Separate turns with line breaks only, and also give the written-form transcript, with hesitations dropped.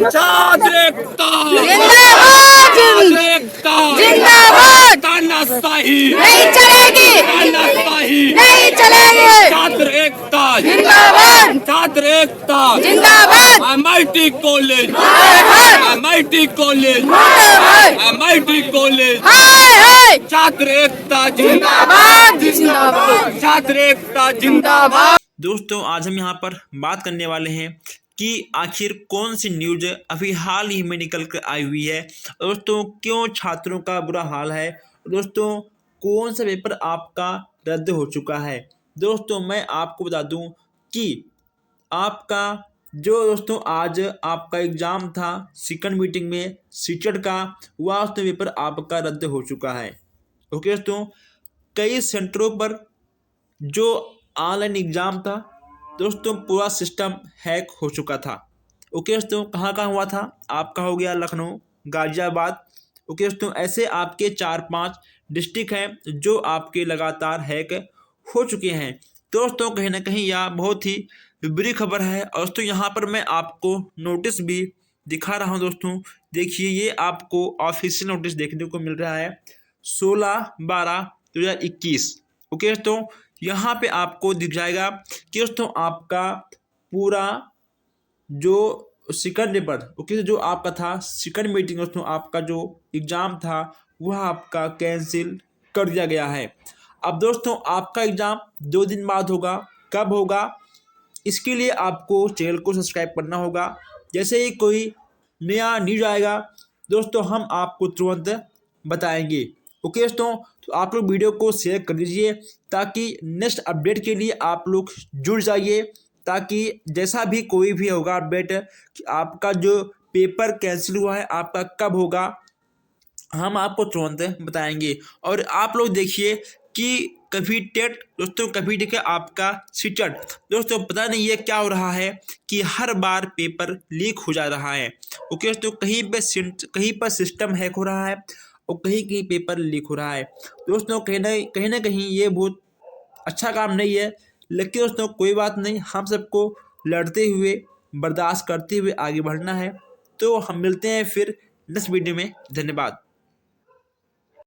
छात्र एकता
जिंदाबाद
एकता
जिंदाबाद
तानाशाही
नहीं चलेगी
तानाशाही
नहीं चलेंगे
छात्र एकता
जिंदाबाद
छात्र एकता
जिंदाबाद
MIT कॉलेज
हाय
MIT कॉलेज
हाय
MIT कॉलेज
हाय
छात्र एकता
जिंदाबाद जिंदाबाद
छात्र एकता जिंदाबाद।
दोस्तों आज हम यहाँ पर बात करने वाले हैं कि आखिर कौन सी न्यूज अभी हाल ही में निकल कर आई हुई है। दोस्तों क्यों छात्रों का बुरा हाल है। दोस्तों कौन सा पेपर आपका रद्द हो चुका है। दोस्तों मैं आपको बता दूं कि आपका जो दोस्तों आज आपका एग्ज़ाम था सेकंड मीटिंग में सीटेट का, वह पेपर आपका रद्द हो चुका है। ओके दोस्तों, कई सेंटरों पर जो ऑनलाइन एग्ज़ाम था दोस्तों पूरा सिस्टम हैक हो चुका था। ओके दोस्तों, कहाँ कहाँ हुआ था, आपका हो गया लखनऊ, गाज़ियाबाद। ओके दोस्तों, ऐसे आपके 4-5 डिस्ट्रिक्ट हैं जो आपके लगातार हैक हो चुके हैं। दोस्तों कहीं ना कहीं यह बहुत ही बुरी खबर है। और दोस्तों यहाँ पर मैं आपको नोटिस भी दिखा रहा हूँ। दोस्तों देखिए, ये आपको ऑफिशियल नोटिस देखने को मिल रहा है 16/12/2021। ओके दोस्तों, यहाँ पे आपको दिख जाएगा कि दोस्तों आपका पूरा जो सेकंड पेपर, ओके, जो आपका था सेकंड मीटिंग, दोस्तों आपका जो एग्ज़ाम था वह आपका कैंसिल कर दिया गया है। अब दोस्तों आपका एग्ज़ाम 2 दिन बाद होगा। कब होगा, इसके लिए आपको चैनल को सब्सक्राइब करना होगा। जैसे ही कोई नया न्यूज आएगा दोस्तों हम आपको तुरंत बताएंगे। ओके दोस्तों, तो आप लोग वीडियो को शेयर कर दीजिए ताकि नेक्स्ट अपडेट के लिए आप लोग जुड़ जाइए, ताकि जैसा भी कोई भी होगा अपडेट कि आपका जो पेपर कैंसिल हुआ है आपका कब होगा, हम आपको तुरंत बताएंगे। और आप लोग देखिए कि कभी टेट दोस्तों, कभी देखिए आपका सीटेट। दोस्तों पता नहीं ये क्या हो रहा है कि हर बार पेपर लीक हो जा रहा है। ओके दोस्तों, कहीं पर सिस्टम हैक हो रहा है और कहीं पेपर लीक हो रहा है। दोस्तों कहीं ना कहीं ये बहुत अच्छा काम नहीं है, लेकिन दोस्तों कोई बात नहीं, हम सबको लड़ते हुए बर्दाश्त करते हुए आगे बढ़ना है। तो हम मिलते हैं फिर नेक्स्ट वीडियो में। धन्यवाद।